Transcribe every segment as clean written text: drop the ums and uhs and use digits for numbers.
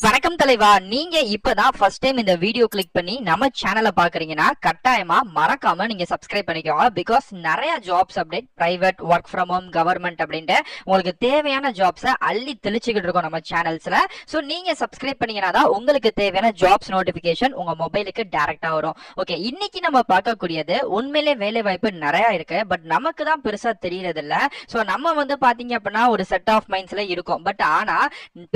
வணக்கம் தலைவா. நீங்க இப்பதான் ஃபர்ஸ்ட் டைம் இந்த வீடியோ கிளிக் பண்ணி நம்ம சேனலை பாக்குறீங்கன்னா கட்டாயமா மறக்காம நீங்க சப்ஸ்கிரைப் பண்ணிக்கோங்க. பிகாஸ் நிறைய jobs update, private, work from home, government அப்படின்ட்டு உங்களுக்கு தேவையான ஜாப்ஸை அள்ளி தெளிச்சுக்கிட்டு இருக்கோம் நம்ம சேனல்ஸ்ல. ஸோ நீங்க சப்ஸ்கிரைப் பண்ணீங்கன்னா தான் உங்களுக்கு தேவையான ஜாப்ஸ் நோட்டிபிகேஷன் உங்க மொபைலுக்கு டைரக்டா வரும். ஓகே, இன்னைக்கு நம்ம பார்க்கக்கூடியது உண்மையிலே வேலை வாய்ப்பு நிறைய இருக்கு. பட் நமக்கு தான் பெருசா தெரியறது இல்ல. ஸோ நம்ம பாத்தீங்க அப்படின்னா ஒரு செட் ஆஃப் மைண்ட்ஸ்ல இருக்கும். பட் ஆனா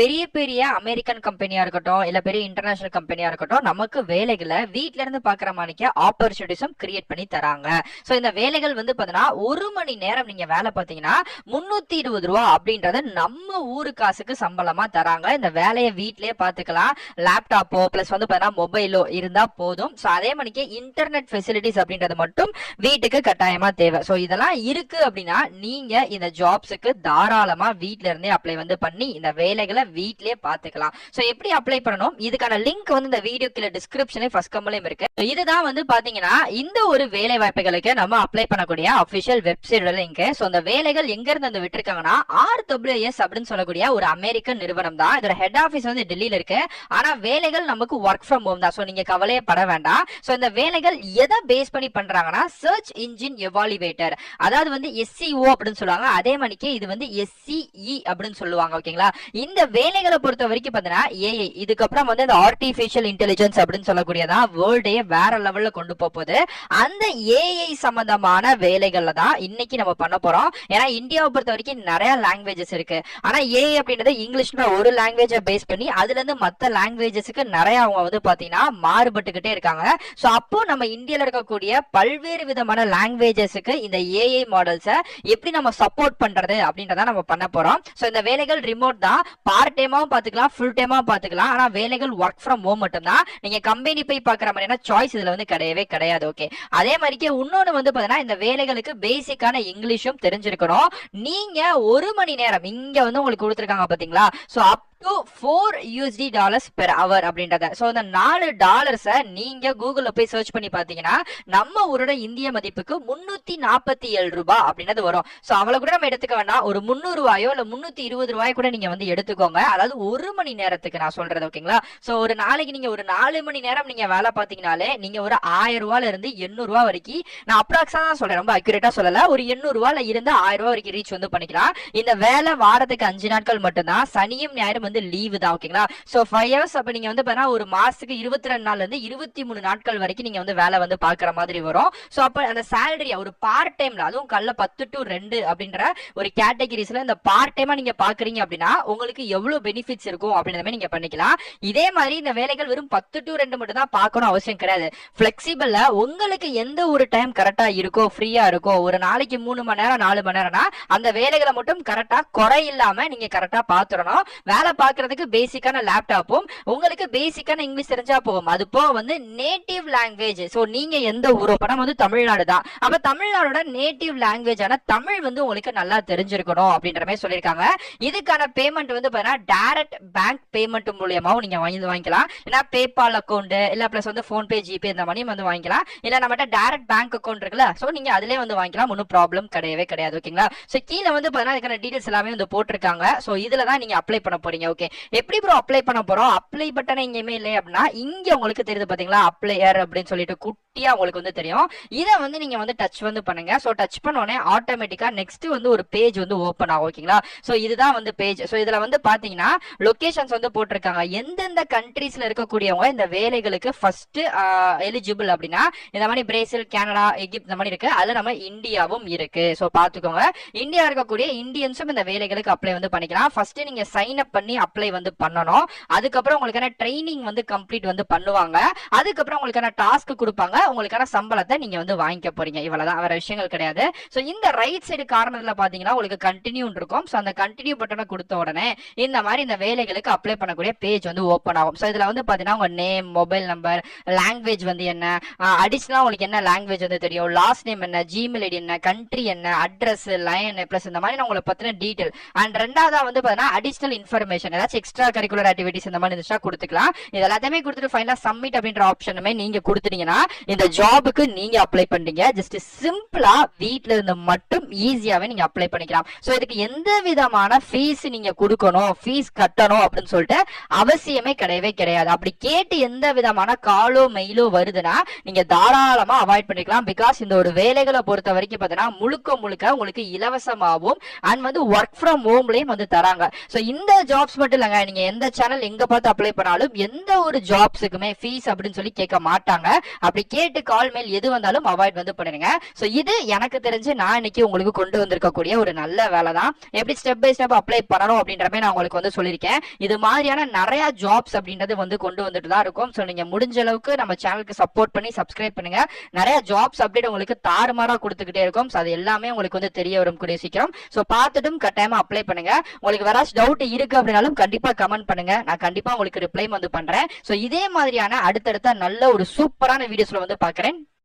பெரிய பெரிய அமெரிக்கன் கம்பெனியா இருக்கட்டும், இல்ல பெரிய இன்டர்நேஷனல் கம்பெனியா இருக்கட்டும், நமக்கு வேலைகளை வீட்ல இருந்து பாக்குற மாதிரிக்கு ஆப்பர்ச்சுனிட்டிஸும் கிரியேட் பண்ணி தராங்க. சோ இந்த வேலைகள் பாத்தீங்கன்னா ஒரு மணி நேரம் நீங்க வேலை பார்த்தீங்கன்னா 320 ரூபா அப்படின்றத நம்ம ஊரு காசுக்கு சம்பளமா தராங்க. இந்த வேலையை வீட்லயே பாத்துக்கலாம். லேப்டாப்போ பிளஸ் பாத்தீங்கன்னா மொபைலோ இருந்தா போதும். சோ அதே மணிக்கு இன்டர்நெட் ஃபெசிலிட்டிஸ் அப்படின்றது மட்டும் வீட்டுக்கு கட்டாயமா தேவை. சோ இதெல்லாம் இருக்கு அப்படின்னா நீங்க இந்த ஜாப்ஸுக்கு தாராளமா வீட்ல இருந்தே அப்ளை பண்ணி இந்த வேலைகளை வீட்லயே பாத்துக்கலாம். சோ எப்படி அப்ளை பண்ணணும், இதுக்கான லிங்க் இந்த வீடியோ கீழ டிஸ்கிரிப்ஷன்ல ஃபர்ஸ்ட் கமெண்ட்லயும் இருக்கு. இதுதான் பாத்தீங்கன்னா இந்த ஒரு வேலை வாய்ப்புகளுக்கு நம்ம அப்ளை பண்ணக்கூடிய அபிஷியல் வெப்சைட் லிங்க். சோ அந்த வேலைகள் எங்க இருந்து விட்டுருக்காங்கன்னா RWS அப்படின்னு சொல்லக்கூடிய ஒரு அமெரிக்கன் நிறுவனம் தான். இதோட ஹெட் ஆபீஸ் டெல்லியில இருக்கு. ஆனா வேலைகள் நமக்கு ஒர்க் ஃப்ரம் ஹோம் தான். சோ நீங்க கவலையே பட வேண்டாம். சோ இந்த வேலைகள் எதை பேஸ் பண்ணி பண்றாங்கன்னா சர்ச் இன்ஜின் எவாலுவேட்டர், அதாவது SEO அப்படின்னு சொல்லுவாங்க. அதே மணிக்கு இது SCE அப்படின்னு சொல்லுவாங்க. ஓகேங்களா, இந்த வேலைகளை பொறுத்த வரைக்கும் பாத்தீங்கன்னா AI, இதுக்கப்புறம் இந்த ஆர்டிபிஷியல் இன்டெலிஜென்ஸ் அப்படின்னு சொல்லக்கூடியதான் வேர்ல்டே வேற லெவல்ல கொண்டு போகுது. அந்த AI சம்பந்தமான வேலைகள்ல தான் இன்னைக்கு நம்ம பண்ண போறோம். ஏன்னா இந்தியாவை பொறுத்த வரைக்கும் நிறைய லாங்குவேஜஸ் இருக்கு. ஆனா AI அப்படின்றது இங்கிலீஷ்ல ஒரு லாங்குவேஜை பேஸ் பண்ணி அதுல இருந்து மத்த லாங்குவேஜஸ்க்கு நிறைய அவங்க பாத்தீங்கன்னா மாறுபட்டுக்கிட்டே இருக்காங்க. சோ அப்போ நம்ம இந்தியால இருக்கக்கூடிய பல்வேறு விதமான லாங்குவேஜஸ்க்கு இந்த AI மாடல்ஸை எப்படி நம்ம சப்போர்ட் பண்றது அப்படின்றத நம்ம பண்ண போறோம். சோ இந்த வேலைகள் ரிமோட் தான். பார்ட் டைமாவும் பாத்துக்கலாம், ஃபுல் டைமாவும் பாத்துக்கலாம். ஆனா வேலைகள் ஒர்க் ஃப்ரம் ஹோம் மட்டும் தான். நீங்க கம்பெனி போய் பாக்குற மாதிரியான சாய்ஸ் இதுல கிடையவே கிடையாது. ஓகே, அதே மாதிரிக்கு இன்னொன்னு பாத்தீங்கன்னா இந்த வேலைகளுக்கு பேசிக்கான இங்கிலீஷும் தெரிஞ்சிருக்கணும். நீங்க ஒரு மணி நேரம் இங்க உங்களுக்கு கொடுத்துருக்காங்க பாத்தீங்களா. சோ to $4 per hour அப்படின்றத. சோ இந்த $4 நீங்க கூகுள்ல போய் சர்ச் பண்ணி பாத்தீங்கன்னா நம்ம ஊரோட இந்திய மதிப்புக்கு 347 ரூபாய் அப்படின்றது வரும். சோ அவ்வளவு கூட நம்ம எடுத்துக்க வேண்டாம். ஒரு 300 ரூபாயோ இல்ல 320 ரூபாய் கூட நீங்க எடுத்துக்கோங்க. அதாவது ஒரு மணி நேரத்துக்கு நான் சொல்றது. ஓகேங்களா, சோ ஒரு நாளைக்கு நீங்க ஒரு 4 மணி நேரம் நீங்க வேலை பாத்தீங்கனாலே நீங்க ஒரு 1000 ரூபாயில இருந்து 800 ரூபாய் வரைக்கும், நான் அப்ராக்ஸா தான் சொல்றேன், ரொம்ப அக்யூரேட்டா சொல்லல, ஒரு 800 ரூபாயில இருந்து 1000 ரூபாய் வரைக்கும் ரீச் பண்ணிக்கலாம். இந்த வேலை வாரத்துக்கு 5 நாட்கள் மட்டும்தான். சனியும் ஞாயிறும் லீவு தான். ஓகேங்களா, சோ 5 hours அப்ப நீங்க பாத்தீங்கன்னா ஒரு மாசத்துக்கு 22 நாள்ல இருந்து 23 நாட்கள் வரைக்கும் நீங்க வேலை பாக்குற மாதிரி வரும். சோ அப்ப அந்த சேலரி ஒரு பார்ட் டைம்ல, அதுவும் காலைல 10 to 2 அப்படின்ற ஒரு கேட்டகரிஸ்ல இந்த பார்ட் டைமா நீங்க பாக்குறீங்க அப்படின்னா உங்களுக்கு எவ்வளவு பெனிஃபிட்ஸ் இருக்கும் அப்படின்ற மாதிரி நீங்க பண்ணிக்கலாம். இதே மாதிரி இந்த வேலைகள் வெறும் 10 to 2 மட்டும் தான் பார்க்கணும் அவசியம் கிடையாது. பிளெக்சிபிளா உங்களுக்கு எந்த ஒரு டைம் கரெக்டா இருக்கோ, ஃப்ரீயா இருக்கோ, ஒரு நாளைக்கு 3 மணி நேரம் 4 மணி நேரம்னா அந்த வேலைகளை மட்டும் கரெக்டா குறை இல்லாம நீங்க கரெக்டா பாத்துறணும். வேலை பாக்குறதுக்கு பேசிக்கான லேப்டாப்பும் உங்களுக்கு பேசிக்கான இங்கிலீஷ் தெரிஞ்சா போகும். அது போக நேட்டிவ் லாங்குவேஜ். சோ நீங்க எந்த ஊரோ, படம் தமிழ்நாடு தான். அப்ப தமிழ்நாடோட நேட்டிவ் லாங்குவேஜ் ஆன தமிழ் உங்களுக்கு நல்லா தெரிஞ்சிருக்கணும் அப்படின்ற மாதிரி சொல்லியிருக்காங்க. இதுக்கான பேமெண்ட் பாத்தீங்கன்னா டைரக்ட் பேங்க் பேமெண்ட் மூலியமாவும் நீங்க வாங்கிக்கலாம். ஏன்னா பேபால் அக்கௌண்ட் இல்ல பிளஸ் போன்பே, ஜிபே இந்த மாதிரி வாங்கிக்கலாம். இல்ல நம்மகிட்ட டைரக்ட் பேங்க் அக்கௌண்ட் இருக்குல்ல, சோ நீங்க அதுலயே வாங்கிக்கலாம். ஒன்னும் ப்ராப்ளம் கிடையவே கிடையாது. ஓகேங்களா, சோ கீழே பாத்தீங்கன்னா இதுக்கான டீடைல்ஸ் எல்லாமே போட்டிருக்காங்க. சோ இதுல தான் நீங்க அப்ளை பண்ண போறீங்க. ஓகே, எப்படி ப்ரோ அப்ளை பண்ண போறோம்? அப்ளை பட்டன் எங்கேயுமே இல்லை அப்படின்னா இங்க உங்களுக்கு தெரியுது பாத்தீங்களா, அப்ளையர் அப்படின்னு சொல்லிட்டு குட்டியா உங்களுக்கு தெரியும். இதை நீங்க டச் பண்ணுங்க. சோ டச் பண்ணோடனே ஆட்டோமேட்டிக்கா நெக்ஸ்ட் ஒரு பேஜ் ஓபன் ஆகும். ஓகேங்களா, சோ இதுதான் பேஜ். சோ இதுல பாத்தீங்கன்னா லொகேஷன்ஸ் போட்டிருக்காங்க. எந்தெந்த கண்ட்ரீஸ்ல இருக்கக்கூடியவங்க இந்த வேலைகளுக்கு ஃபர்ஸ்ட் எலிஜிபிள் அப்படின்னா இந்த மாதிரி பிரேசில், கனடா, எகிப்து இந்த மாதிரி இருக்கு. அதுல நம்ம இந்தியாவும் இருக்கு. சோ பாத்துக்கோங்க, இந்தியா இருக்கக்கூடிய இந்தியன்ஸும் இந்த வேலைகளுக்கு அப்ளை பண்ணிக்கலாம். ஃபர்ஸ்ட் நீங்க சைன் அப் பண்ணி அப்ளை பண்ணணும். அதுக்கப்புறம் உங்களுக்கான ட்ரைனிங் கம்ப்ளீட் பண்ணுவாங்க. அதுக்கப்புறம் உங்களுக்கான டாஸ்க் கொடுப்பாங்க. உங்களுக்கான சம்பளத்தை நீங்க வாங்கிக்க போறீங்க. இவ்வளவுதான், வேற விஷயங்கள் கிடையாது. சோ இந்த ரைட் சைடு கார்னர்ல பாத்தீங்கன்னா உங்களுக்கு கண்டினியூ இருக்கும். சோ அந்த கண்டினியூ பட்டனை கொடுத்த உடனே இந்த மாதிரி இந்த வேலைகளுக்கு அப்ளை பண்ணக்கூடிய பேஜ் ஓபன் ஆகும். சோ இதுல பாத்தீங்கன்னா உங்க நேம், மொபைல் நம்பர், லாங்குவேஜ் என்ன, அடிஷனலா உங்களுக்கு என்ன லாங்குவேஜ் தெரியும், லாஸ்ட் நேம் என்ன, ஜிமெயில் ஐடி என்ன, கண்ட்ரி என்ன, அட்ரஸ், லைன் பிளஸ் இந்த மாதிரி உங்களை பத்தின டீடைல். அண்ட் ரெண்டாவதா பாத்தீங்கன்னா அடிஷனல் இன்ஃபர்மேஷன், ஏதாச்சும் எக்ஸ்ட்ரா கரிக்குலர் ஆக்டிவிட்டிஸ் இந்த மாதிரி இருந்துச்சுன்னா கொடுத்துக்கலாம். இது எல்லாத்தையுமே கொடுத்துட்டு ஃபைனலா சப்மிட் அப்படின்ற ஆப்ஷனுமே நீங்க கொடுத்துட்டீங்கன்னா இந்த ஜாபுக்கு நீங்க அப்ளை பண்றீங்க. ஜஸ்ட் சிம்பிளா வீட்ல இருந்து மட்டும் ஈஸியாவே நீங்க அப்ளை பண்ணிக்கலாம். சோ இதுக்கு எந்த விதமான ஃபீஸ் நீங்க கொடுக்கணும், ஃபீஸ் கட்டணும் அப்படின்னு சொல்லிட்டு அவசியமே கிடையவே கிடையாது. அப்படி கேட்டு எந்த விதமான காலோ மெயிலோ வருதுன்னா நீங்க தாராளமா அவாய்ட் பண்ணிக்கலாம். பிகாஸ் இந்த ஒரு வேலைகளை பொறுத்த வரைக்கும் பாத்தீங்கன்னா முழுக்க முழுக்க உங்களுக்கு இலவசமாகவும் அண்ட் வந்து ஒர்க் ஃப்ரம் ஹோம்லயும் வந்து தராங்க. சோ இந்த ஜாப்ஸ் மட்டும் இல்லங்க, நீங்க எந்த சேனல் எங்க பார்த்து அப்ளை பண்ணாலும் எந்த ஒரு ஜாப்ஸுக்குமே ஃபீஸ் அப்படின்னு சொல்லி கேட்க மாட்டாங்க. அப்படி கேட்டு கால் மெயில் எது வந்தாலும் அவாய்ட் வந்து பண்ணுங்க. சோ இது எனக்கு தெரிஞ்சு நான் இன்னைக்கு உங்களுக்கு கொண்டு வந்திருக்கக்கூடிய ஒரு நல்ல வேலை தான். எப்படி ஸ்டெப் பை ஸ்டெப் அப்ளை பண்ணணும் அப்படின்றமே நான் உங்களுக்கு வந்து சொல்லியிருக்கேன். இது மாதிரியான நிறைய ஜாப்ஸ் அப்படின்றது வந்து கொண்டு வந்துட்டு தான் இருக்கும். சோ நீங்க முடிஞ்ச அளவுக்கு நம்ம சேனலுக்கு சப்போர்ட் பண்ணி சப்ஸ்கிரைப் பண்ணுங்க. நிறைய ஜாப்ஸ் அப்டேட் உங்களுக்கு தாறுமாறா கொடுத்துக்கிட்டே இருக்கும். சோ அது எல்லாமே உங்களுக்கு வந்து தெரிய வரும் கூடிய சீக்கிரம். சோ பார்த்துட்டும் கட்டாயமா அப்ளை பண்ணுங்க. உங்களுக்கு வேற டவுட் இருக்கு அப்படின்னாலும் கண்டிப்பா கமெண்ட் பண்ணுங்க. நான் கண்டிப்பா உங்களுக்கு ரிப்ளை வந்து பண்றேன். சோ இதே மாதிரியான அடுத்தடுத்த நல்ல ஒரு சூப்பரான வீடியோஸ்ல வந்து பாக்குறேன்.